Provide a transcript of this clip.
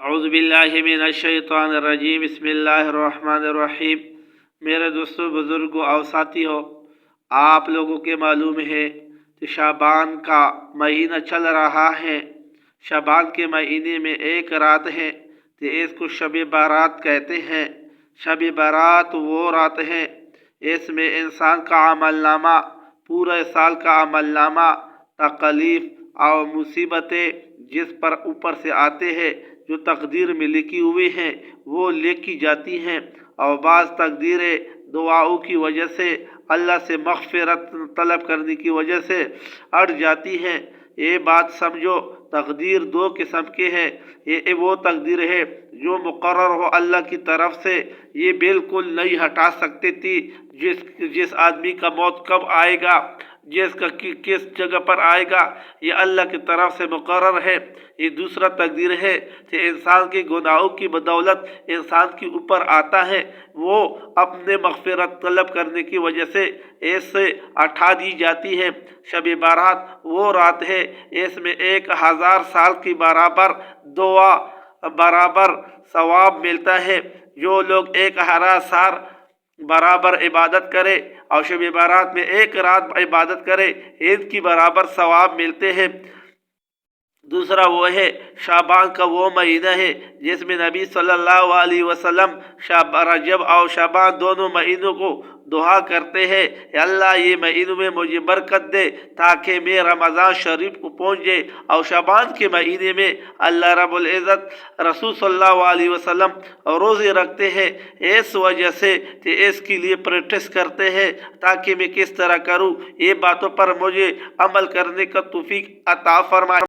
اعوذ باللہ من الشیطان الرجیم بسم اللہ الرحمن الرحیم۔ میرے دوستو، بزرگوں اور ساتھیوں، آپ لوگوں کے معلوم ہے کہ شعبان کا مہینہ چل رہا ہے۔ شعبان کے مہینے میں ایک رات ہے کہ اس کو شب بارات کہتے ہیں۔ شب بارات وہ رات ہے اس میں انسان کا عمل نامہ، پورے سال کا عمل نامہ، تکلیف اور مصیبتیں جس پر اوپر سے آتے ہیں، جو تقدیر میں لکھی ہوئی ہیں وہ لکھی جاتی ہیں، اور بعض تقدیریں دعاؤں کی وجہ سے، اللہ سے مغفرت طلب کرنے کی وجہ سے اڑ جاتی ہیں۔ یہ بات سمجھو، تقدیر دو قسم کے ہیں۔ یہ وہ تقدیر ہے جو مقرر ہو اللہ کی طرف سے، یہ بالکل نہیں ہٹا سکتے تھی۔ جس آدمی کا موت کب آئے گا، جس کا کس جگہ پر آئے گا، یہ اللہ کی طرف سے مقرر ہے۔ یہ دوسرا تقدیر ہے کہ انسان کے گناہوں کی بدولت انسان کے اوپر آتا ہے، وہ اپنے مغفرت طلب کرنے کی وجہ سے اس سے ہٹا دی جاتی ہے۔ شب بارات وہ رات ہے اس میں 1000 سال کی برابر دعا، برابر ثواب ملتا ہے۔ جو لوگ 1000 سال برابر عبادت کرے اور شب بارات میں ایک رات عبادت کرے، ان کی برابر ثواب ملتے ہیں۔ دوسرا وہ ہے شعبان کا وہ مہینہ ہے جس میں نبی صلی اللہ علیہ وسلم رجب اور شعبان دونوں مہینوں کو دعا کرتے ہیں، یا اللہ یہ مہینوں میں مجھے برکت دے تاکہ میں رمضان شریف کو پہنچ جائے۔ اور شعبان کے مہینے میں اللہ رب العزت رسول صلی اللہ علیہ وسلم روزے رکھتے ہیں، اس وجہ سے کہ اس کے لیے پریکٹس کرتے ہیں تاکہ میں کس طرح کروں۔ یہ باتوں پر مجھے عمل کرنے کا توفیق عطا فرمائے۔